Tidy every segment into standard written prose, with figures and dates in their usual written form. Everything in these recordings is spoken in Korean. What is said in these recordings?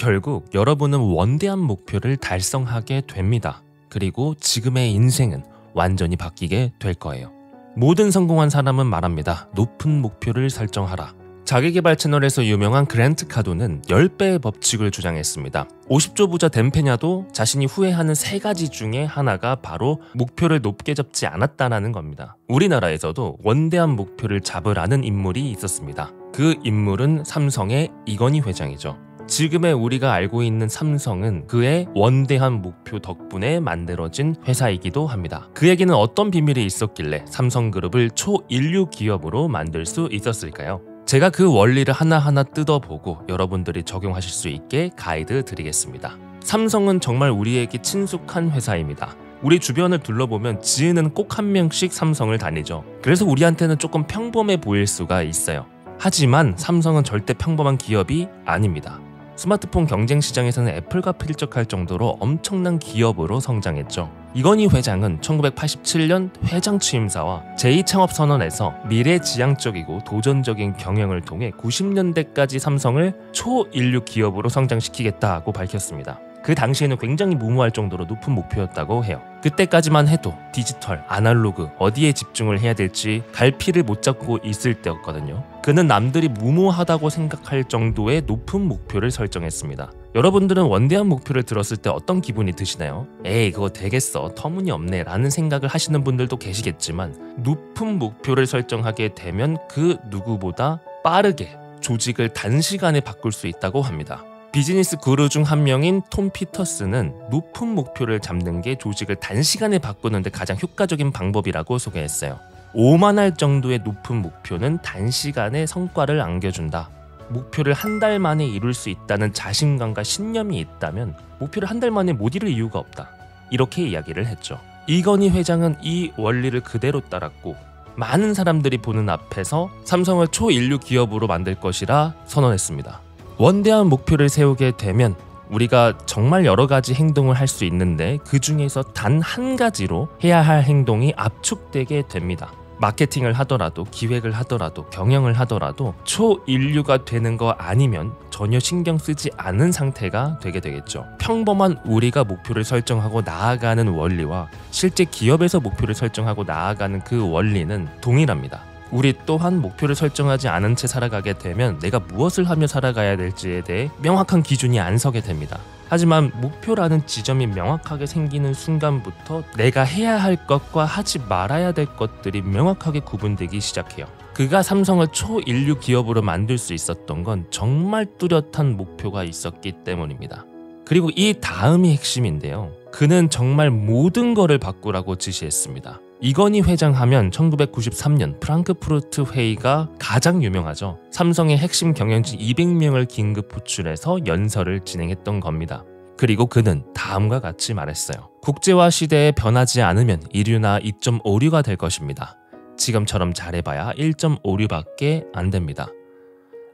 결국 여러분은 원대한 목표를 달성하게 됩니다. 그리고 지금의 인생은 완전히 바뀌게 될 거예요. 모든 성공한 사람은 말합니다. 높은 목표를 설정하라. 자기계발 채널에서 유명한 그랜트 카도는 10배의 법칙을 주장했습니다. 50조 부자 댐페냐도 자신이 후회하는 3가지 중에 하나가 바로 목표를 높게 잡지 않았다는 겁니다. 우리나라에서도 원대한 목표를 잡으라는 인물이 있었습니다. 그 인물은 삼성의 이건희 회장이죠. 지금의 우리가 알고 있는 삼성은 그의 원대한 목표 덕분에 만들어진 회사이기도 합니다. 그에게는 어떤 비밀이 있었길래 삼성그룹을 초인류 기업으로 만들 수 있었을까요? 제가 그 원리를 하나하나 뜯어보고 여러분들이 적용하실 수 있게 가이드 드리겠습니다. 삼성은 정말 우리에게 친숙한 회사입니다. 우리 주변을 둘러보면 지은은 꼭 한 명씩 삼성을 다니죠. 그래서 우리한테는 조금 평범해 보일 수가 있어요. 하지만 삼성은 절대 평범한 기업이 아닙니다. 스마트폰 경쟁 시장에서는 애플과 필적할 정도로 엄청난 기업으로 성장했죠. 이건희 회장은 1987년 회장 취임사와 제2창업선언에서 미래지향적이고 도전적인 경영을 통해 90년대까지 삼성을 초인류 기업으로 성장시키겠다고 밝혔습니다. 그 당시에는 굉장히 무모할 정도로 높은 목표였다고 해요. 그때까지만 해도 디지털, 아날로그, 어디에 집중을 해야 될지 갈피를 못 잡고 있을 때였거든요. 그는 남들이 무모하다고 생각할 정도의 높은 목표를 설정했습니다. 여러분들은 원대한 목표를 들었을 때 어떤 기분이 드시나요? 에이 그거 되겠어, 터무니없네 라는 생각을 하시는 분들도 계시겠지만 높은 목표를 설정하게 되면 그 누구보다 빠르게 조직을 단시간에 바꿀 수 있다고 합니다. 비즈니스 구루 중 한 명인 톰 피터스는 높은 목표를 잡는 게 조직을 단시간에 바꾸는 데 가장 효과적인 방법이라고 소개했어요. 오만할 정도의 높은 목표는 단시간에 성과를 안겨준다. 목표를 한 달 만에 이룰 수 있다는 자신감과 신념이 있다면 목표를 한 달 만에 못 이룰 이유가 없다. 이렇게 이야기를 했죠. 이건희 회장은 이 원리를 그대로 따랐고 많은 사람들이 보는 앞에서 삼성을 초인류 기업으로 만들 것이라 선언했습니다. 원대한 목표를 세우게 되면 우리가 정말 여러 가지 행동을 할 수 있는데 그 중에서 단 한 가지로 해야 할 행동이 압축되게 됩니다. 마케팅을 하더라도 기획을 하더라도 경영을 하더라도 초인류가 되는 거 아니면 전혀 신경 쓰지 않은 상태가 되게 되겠죠. 평범한 우리가 목표를 설정하고 나아가는 원리와 실제 기업에서 목표를 설정하고 나아가는 그 원리는 동일합니다. 우리 또한 목표를 설정하지 않은 채 살아가게 되면 내가 무엇을 하며 살아가야 될지에 대해 명확한 기준이 안 서게 됩니다. 하지만 목표라는 지점이 명확하게 생기는 순간부터 내가 해야 할 것과 하지 말아야 될 것들이 명확하게 구분되기 시작해요. 그가 삼성을 초인류 기업으로 만들 수 있었던 건 정말 뚜렷한 목표가 있었기 때문입니다. 그리고 이 다음이 핵심인데요. 그는 정말 모든 거를 바꾸라고 지시했습니다. 이건희 회장 하면 1993년 프랑크푸르트 회의가 가장 유명하죠. 삼성의 핵심 경영진 200명을 긴급 호출해서 연설을 진행했던 겁니다. 그리고 그는 다음과 같이 말했어요. 국제화 시대에 변하지 않으면 인류나 2.5류가 될 것입니다. 지금처럼 잘해봐야 1.5류밖에 안 됩니다.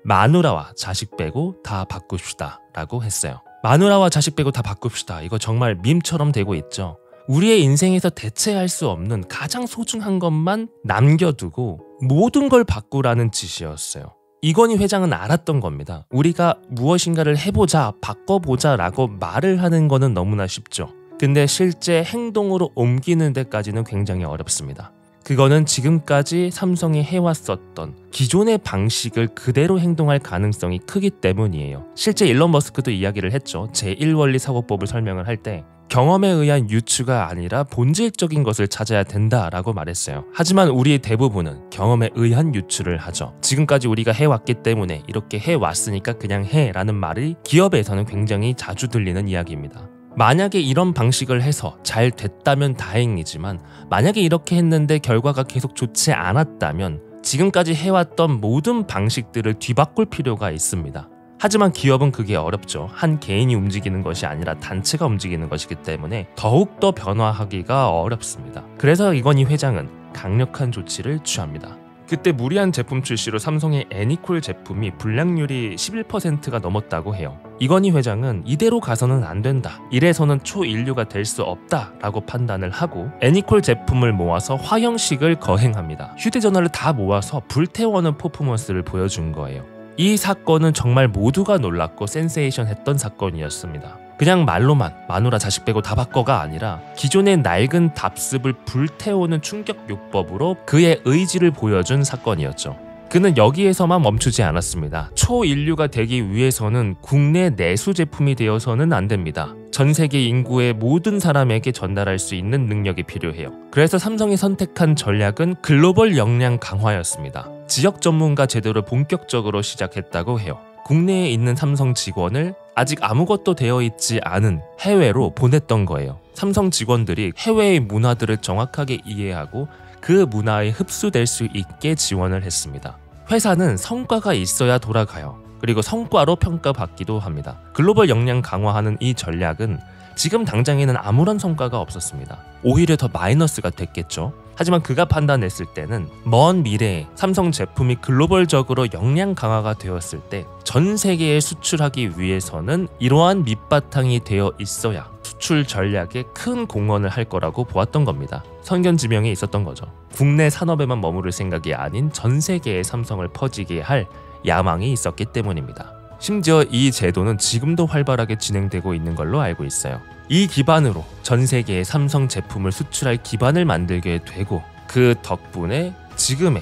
마누라와 자식 빼고 다 바꿉시다 라고 했어요. 마누라와 자식 빼고 다 바꿉시다. 이거 정말 밈처럼 되고 있죠. 우리의 인생에서 대체할 수 없는 가장 소중한 것만 남겨두고 모든 걸 바꾸라는 지시였어요. 이건희 회장은 알았던 겁니다. 우리가 무엇인가를 해보자, 바꿔보자 라고 말을 하는 거는 너무나 쉽죠. 근데 실제 행동으로 옮기는 데까지는 굉장히 어렵습니다. 그거는 지금까지 삼성이 해왔었던 기존의 방식을 그대로 행동할 가능성이 크기 때문이에요. 실제 일론 머스크도 이야기를 했죠. 제1원리 사고법을 설명을 할 때 경험에 의한 유추가 아니라 본질적인 것을 찾아야 된다라고 말했어요. 하지만 우리의 대부분은 경험에 의한 유추를 하죠. 지금까지 우리가 해왔기 때문에 이렇게 해왔으니까 그냥 해 라는 말이 기업에서는 굉장히 자주 들리는 이야기입니다. 만약에 이런 방식을 해서 잘 됐다면 다행이지만 만약에 이렇게 했는데 결과가 계속 좋지 않았다면 지금까지 해왔던 모든 방식들을 뒤바꿀 필요가 있습니다. 하지만 기업은 그게 어렵죠. 한 개인이 움직이는 것이 아니라 단체가 움직이는 것이기 때문에 더욱더 변화하기가 어렵습니다. 그래서 이건희 회장은 강력한 조치를 취합니다. 그때 무리한 제품 출시로 삼성의 애니콜 제품이 불량률이 11%가 넘었다고 해요. 이건희 회장은 이대로 가서는 안 된다. 이래서는 초인류가 될 수 없다 라고 판단을 하고 애니콜 제품을 모아서 화형식을 거행합니다. 휴대전화를 다 모아서 불태워는 퍼포먼스를 보여준 거예요. 이 사건은 정말 모두가 놀랐고 센세이션했던 사건이었습니다. 그냥 말로만 마누라 자식 빼고 다 바꿔가 아니라 기존의 낡은 답습을 불태우는 충격요법으로 그의 의지를 보여준 사건이었죠. 그는 여기에서만 멈추지 않았습니다. 초인류가 되기 위해서는 국내 내수 제품이 되어서는 안 됩니다. 전 세계 인구의 모든 사람에게 전달할 수 있는 능력이 필요해요. 그래서 삼성이 선택한 전략은 글로벌 역량 강화였습니다. 지역 전문가 제도를 본격적으로 시작했다고 해요. 국내에 있는 삼성 직원을 아직 아무것도 되어 있지 않은 해외로 보냈던 거예요. 삼성 직원들이 해외의 문화들을 정확하게 이해하고 그 문화에 흡수될 수 있게 지원을 했습니다. 회사는 성과가 있어야 돌아가요. 그리고 성과로 평가받기도 합니다. 글로벌 역량 강화하는 이 전략은 지금 당장에는 아무런 성과가 없었습니다. 오히려 더 마이너스가 됐겠죠. 하지만 그가 판단했을 때는 먼 미래에 삼성 제품이 글로벌적으로 역량 강화가 되었을 때 전 세계에 수출하기 위해서는 이러한 밑바탕이 되어 있어야 수출 전략에 큰 공헌을 할 거라고 보았던 겁니다. 선견지명이 있었던 거죠. 국내 산업에만 머무를 생각이 아닌 전 세계에 삼성을 퍼지게 할 야망이 있었기 때문입니다. 심지어 이 제도는 지금도 활발하게 진행되고 있는 걸로 알고 있어요. 이 기반으로 전 세계에 삼성 제품을 수출할 기반을 만들게 되고 그 덕분에 지금의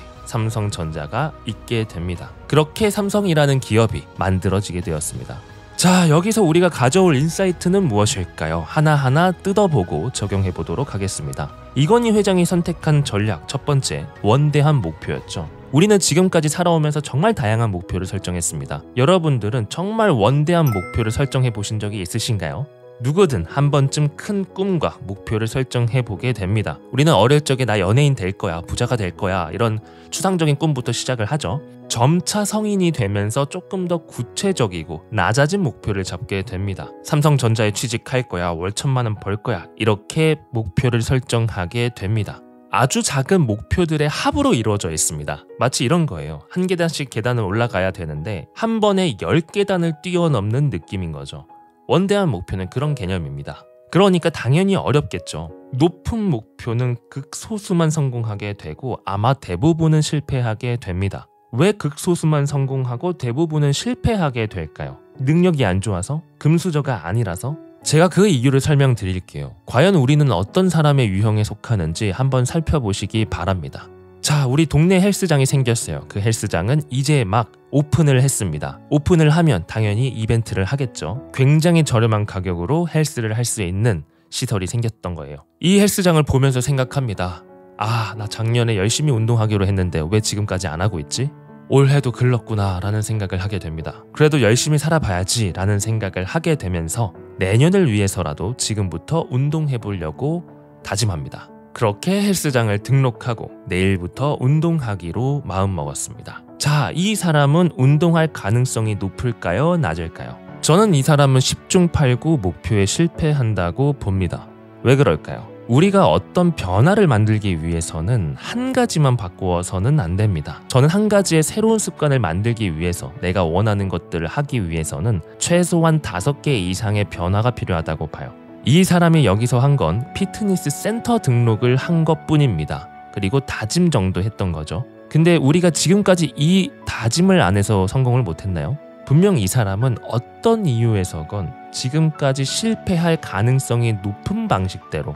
삼성전자가 있게 됩니다. 그렇게 삼성이라는 기업이 만들어지게 되었습니다. 자, 여기서 우리가 가져올 인사이트는 무엇일까요? 하나하나 뜯어보고 적용해 보도록 하겠습니다. 이건희 회장이 선택한 전략 첫 번째, 원대한 목표였죠. 우리는 지금까지 살아오면서 정말 다양한 목표를 설정했습니다. 여러분들은 정말 원대한 목표를 설정해 보신 적이 있으신가요? 누구든 한 번쯤 큰 꿈과 목표를 설정해 보게 됩니다. 우리는 어릴 적에 나 연예인 될 거야, 부자가 될 거야 이런 추상적인 꿈부터 시작을 하죠. 점차 성인이 되면서 조금 더 구체적이고 낮아진 목표를 잡게 됩니다. 삼성전자에 취직할 거야, 월 1,000만 원 벌 거야 이렇게 목표를 설정하게 됩니다. 아주 작은 목표들의 합으로 이루어져 있습니다. 마치 이런 거예요. 한 계단씩 계단을 올라가야 되는데 한 번에 10계단을 뛰어넘는 느낌인 거죠. 원대한 목표는 그런 개념입니다. 그러니까 당연히 어렵겠죠. 높은 목표는 극소수만 성공하게 되고 아마 대부분은 실패하게 됩니다. 왜 극소수만 성공하고 대부분은 실패하게 될까요? 능력이 안 좋아서? 금수저가 아니라서? 제가 그 이유를 설명드릴게요. 과연 우리는 어떤 사람의 유형에 속하는지 한번 살펴보시기 바랍니다. 자, 우리 동네 헬스장이 생겼어요. 그 헬스장은 이제 막 오픈을 했습니다. 오픈을 하면 당연히 이벤트를 하겠죠. 굉장히 저렴한 가격으로 헬스를 할 수 있는 시설이 생겼던 거예요. 이 헬스장을 보면서 생각합니다. 아, 나 작년에 열심히 운동하기로 했는데 왜 지금까지 안 하고 있지? 올해도 글렀구나 라는 생각을 하게 됩니다. 그래도 열심히 살아봐야지 라는 생각을 하게 되면서 내년을 위해서라도 지금부터 운동해 보려고 다짐합니다. 그렇게 헬스장을 등록하고 내일부터 운동하기로 마음먹었습니다. 자, 이 사람은 운동할 가능성이 높을까요? 낮을까요? 저는 이 사람은 10중 8구 목표에 실패한다고 봅니다. 왜 그럴까요? 우리가 어떤 변화를 만들기 위해서는 한 가지만 바꾸어서는 안 됩니다. 저는 한 가지의 새로운 습관을 만들기 위해서 내가 원하는 것들을 하기 위해서는 최소한 5개 이상의 변화가 필요하다고 봐요. 이 사람이 여기서 한 건 피트니스 센터 등록을 한 것뿐입니다. 그리고 다짐 정도 했던 거죠. 근데 우리가 지금까지 이 다짐을 안 해서 성공을 못했나요? 분명 이 사람은 어떤 이유에서건 지금까지 실패할 가능성이 높은 방식대로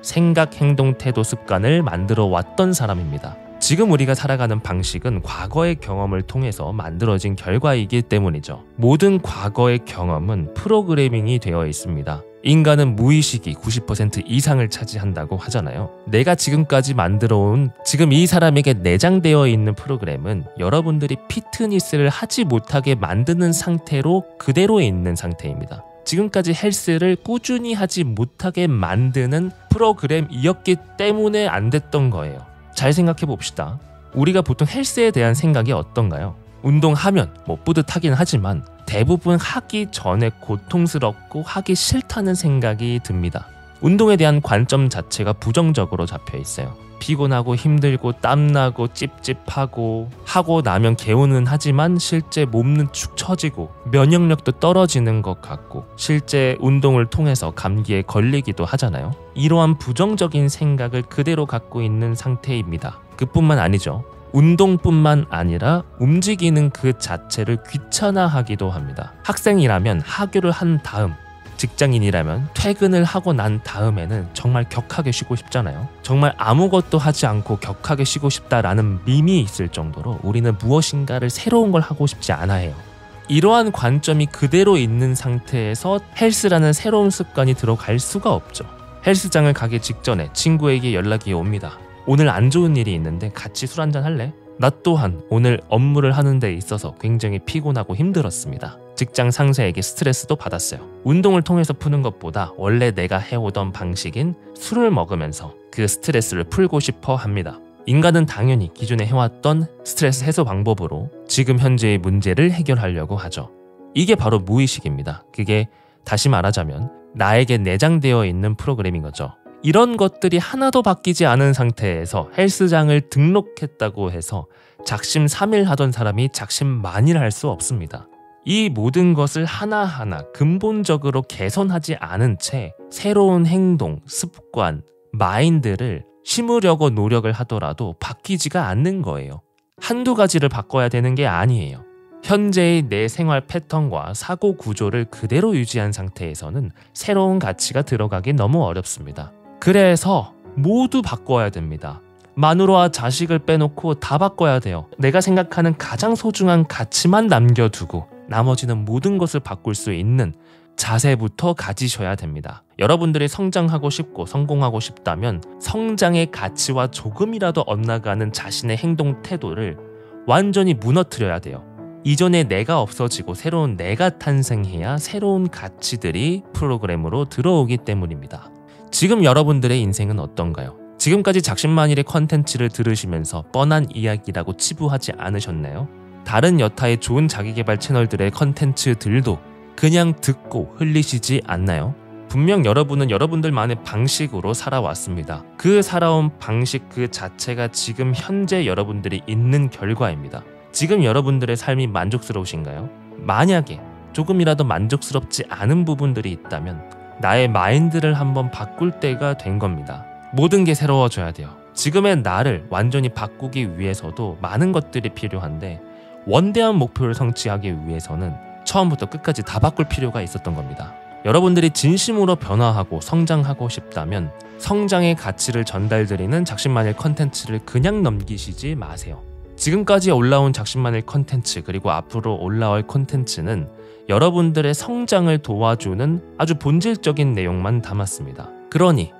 생각, 행동, 태도, 습관을 만들어 왔던 사람입니다. 지금 우리가 살아가는 방식은 과거의 경험을 통해서 만들어진 결과이기 때문이죠. 모든 과거의 경험은 프로그래밍이 되어 있습니다. 인간은 무의식이 90% 이상을 차지한다고 하잖아요. 내가 지금까지 만들어온 지금 이 사람에게 내장되어 있는 프로그램은 여러분들이 피트니스를 하지 못하게 만드는 상태로 그대로 있는 상태입니다. 지금까지 헬스를 꾸준히 하지 못하게 만드는 프로그램이었기 때문에 안 됐던 거예요. 잘 생각해 봅시다. 우리가 보통 헬스에 대한 생각이 어떤가요? 운동하면 뭐 뿌듯하긴 하지만 대부분 하기 전에 고통스럽고 하기 싫다는 생각이 듭니다. 운동에 대한 관점 자체가 부정적으로 잡혀 있어요. 피곤하고 힘들고 땀나고 찝찝하고 하고 나면 개운은 하지만 실제 몸은 축 처지고 면역력도 떨어지는 것 같고 실제 운동을 통해서 감기에 걸리기도 하잖아요. 이러한 부정적인 생각을 그대로 갖고 있는 상태입니다. 그뿐만 아니죠. 운동뿐만 아니라 움직이는 그 자체를 귀찮아하기도 합니다. 학생이라면 하교를 한 다음, 직장인이라면 퇴근을 하고 난 다음에는 정말 격하게 쉬고 싶잖아요. 정말 아무것도 하지 않고 격하게 쉬고 싶다라는 밈이 있을 정도로 우리는 무엇인가를 새로운 걸 하고 싶지 않아 해요. 이러한 관점이 그대로 있는 상태에서 헬스라는 새로운 습관이 들어갈 수가 없죠. 헬스장을 가기 직전에 친구에게 연락이 옵니다. 오늘 안 좋은 일이 있는데 같이 술 한잔 할래? 나 또한 오늘 업무를 하는 데 있어서 굉장히 피곤하고 힘들었습니다. 직장 상사에게 스트레스도 받았어요. 운동을 통해서 푸는 것보다 원래 내가 해오던 방식인 술을 먹으면서 그 스트레스를 풀고 싶어 합니다. 인간은 당연히 기존에 해왔던 스트레스 해소 방법으로 지금 현재의 문제를 해결하려고 하죠. 이게 바로 무의식입니다. 그게 다시 말하자면 나에게 내장되어 있는 프로그램인 거죠. 이런 것들이 하나도 바뀌지 않은 상태에서 헬스장을 등록했다고 해서 작심 3일 하던 사람이 작심 만일 할 수 없습니다. 이 모든 것을 하나하나 근본적으로 개선하지 않은 채 새로운 행동, 습관, 마인드를 심으려고 노력을 하더라도 바뀌지가 않는 거예요. 한두 가지를 바꿔야 되는 게 아니에요. 현재의 내 생활 패턴과 사고 구조를 그대로 유지한 상태에서는 새로운 가치가 들어가기 너무 어렵습니다. 그래서 모두 바꿔야 됩니다. 마누라와 자식을 빼놓고 다 바꿔야 돼요. 내가 생각하는 가장 소중한 가치만 남겨두고 나머지는 모든 것을 바꿀 수 있는 자세부터 가지셔야 됩니다. 여러분들이 성장하고 싶고 성공하고 싶다면 성장의 가치와 조금이라도 엇나가는 자신의 행동 태도를 완전히 무너뜨려야 돼요. 이전의 내가 없어지고 새로운 내가 탄생해야 새로운 가치들이 프로그램으로 들어오기 때문입니다. 지금 여러분들의 인생은 어떤가요? 지금까지 작심만일의 컨텐츠를 들으시면서 뻔한 이야기라고 치부하지 않으셨나요? 다른 여타의 좋은 자기개발 채널들의 컨텐츠들도 그냥 듣고 흘리시지 않나요? 분명 여러분은 여러분들만의 방식으로 살아왔습니다. 그 살아온 방식 그 자체가 지금 현재 여러분들이 있는 결과입니다. 지금 여러분들의 삶이 만족스러우신가요? 만약에 조금이라도 만족스럽지 않은 부분들이 있다면 나의 마인드를 한번 바꿀 때가 된 겁니다. 모든 게 새로워져야 돼요. 지금의 나를 완전히 바꾸기 위해서도 많은 것들이 필요한데 원대한 목표를 성취하기 위해서는 처음부터 끝까지 다 바꿀 필요가 있었던 겁니다. 여러분들이 진심으로 변화하고 성장하고 싶다면 성장의 가치를 전달드리는 작심만일 컨텐츠를 그냥 넘기시지 마세요. 지금까지 올라온 작심만일 컨텐츠 그리고 앞으로 올라올 컨텐츠는 여러분들의 성장을 도와주는 아주 본질적인 내용만 담았습니다. 그러니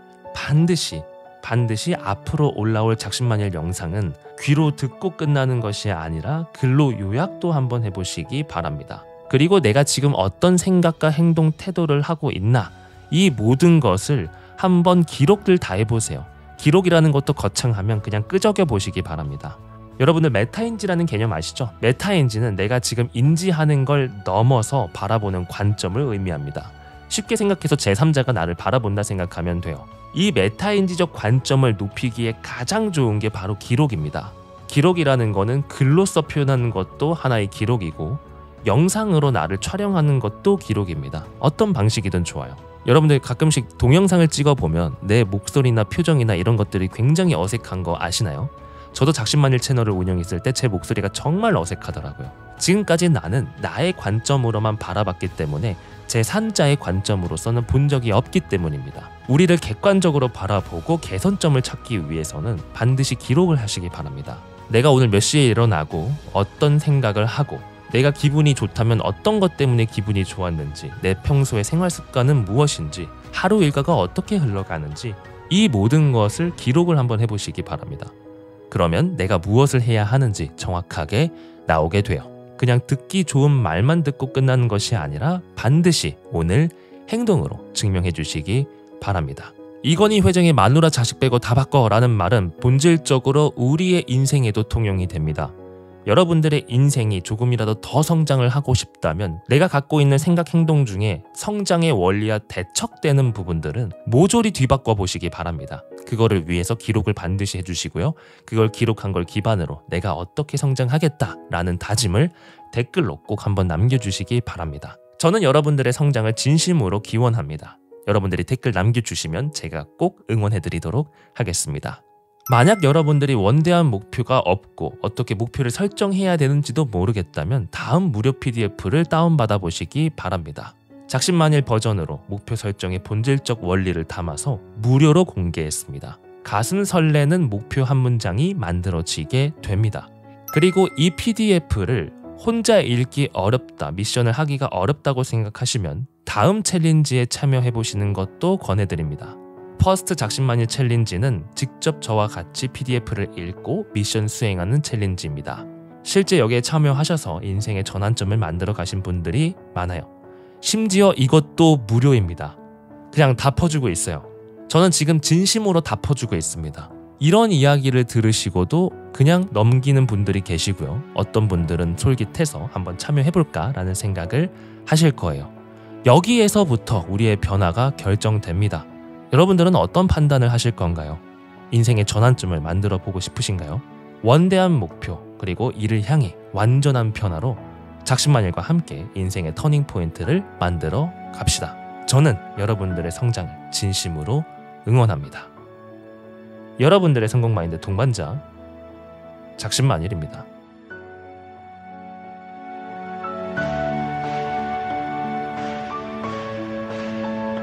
반드시 앞으로 올라올 작심만일 영상은 귀로 듣고 끝나는 것이 아니라 글로 요약도 한번 해보시기 바랍니다. 그리고 내가 지금 어떤 생각과 행동 태도를 하고 있나 이 모든 것을 한번 기록들 다 해보세요. 기록이라는 것도 거창하면 그냥 끄적여 보시기 바랍니다. 여러분들 메타인지라는 개념 아시죠? 메타인지는 내가 지금 인지하는 걸 넘어서 바라보는 관점을 의미합니다. 쉽게 생각해서 제3자가 나를 바라본다 생각하면 돼요. 이 메타인지적 관점을 높이기에 가장 좋은 게 바로 기록입니다. 기록이라는 거는 글로써 표현하는 것도 하나의 기록이고 영상으로 나를 촬영하는 것도 기록입니다. 어떤 방식이든 좋아요. 여러분들 가끔씩 동영상을 찍어보면 내 목소리나 표정이나 이런 것들이 굉장히 어색한 거 아시나요? 저도 작심만일 채널을 운영했을 때 제 목소리가 정말 어색하더라고요. 지금까지 나는 나의 관점으로만 바라봤기 때문에 제3자의 관점으로서는 본 적이 없기 때문입니다. 우리를 객관적으로 바라보고 개선점을 찾기 위해서는 반드시 기록을 하시기 바랍니다. 내가 오늘 몇 시에 일어나고 어떤 생각을 하고 내가 기분이 좋다면 어떤 것 때문에 기분이 좋았는지, 내 평소의 생활 습관은 무엇인지, 하루 일과가 어떻게 흘러가는지 이 모든 것을 기록을 한번 해보시기 바랍니다. 그러면 내가 무엇을 해야 하는지 정확하게 나오게 돼요. 그냥 듣기 좋은 말만 듣고 끝나는 것이 아니라 반드시 오늘 행동으로 증명해 주시기 바랍니다. 이건희 회장의 마누라 자식 빼고 다 바꿔라는 말은 본질적으로 우리의 인생에도 통용이 됩니다. 여러분들의 인생이 조금이라도 더 성장을 하고 싶다면 내가 갖고 있는 생각 행동 중에 성장의 원리와 대척되는 부분들은 모조리 뒤바꿔 보시기 바랍니다. 그거를 위해서 기록을 반드시 해주시고요. 그걸 기록한 걸 기반으로 내가 어떻게 성장하겠다라는 다짐을 댓글로 꼭 한번 남겨주시기 바랍니다. 저는 여러분들의 성장을 진심으로 기원합니다. 여러분들이 댓글 남겨주시면 제가 꼭 응원해드리도록 하겠습니다. 만약 여러분들이 원대한 목표가 없고 어떻게 목표를 설정해야 되는지도 모르겠다면 다음 무료 PDF를 다운받아 보시기 바랍니다. 작심만일 버전으로 목표 설정의 본질적 원리를 담아서 무료로 공개했습니다. 가슴 설레는 목표 한 문장이 만들어지게 됩니다. 그리고 이 PDF를 혼자 읽기 어렵다, 미션을 하기가 어렵다고 생각하시면 다음 챌린지에 참여해보시는 것도 권해드립니다. 퍼스트 작심만일 챌린지는 직접 저와 같이 PDF를 읽고 미션 수행하는 챌린지입니다. 실제 여기에 참여하셔서 인생의 전환점을 만들어 가신 분들이 많아요. 심지어 이것도 무료입니다. 그냥 다 퍼주고 있어요. 저는 지금 진심으로 다 퍼주고 있습니다. 이런 이야기를 들으시고도 그냥 넘기는 분들이 계시고요. 어떤 분들은 솔깃해서 한번 참여해볼까 라는 생각을 하실 거예요. 여기에서부터 우리의 변화가 결정됩니다. 여러분들은 어떤 판단을 하실 건가요? 인생의 전환점을 만들어 보고 싶으신가요? 원대한 목표 그리고 이를 향해 완전한 변화로 작심만일과 함께 인생의 터닝포인트를 만들어 갑시다. 저는 여러분들의 성장을 진심으로 응원합니다. 여러분들의 성공 마인드 동반자 작심만일입니다.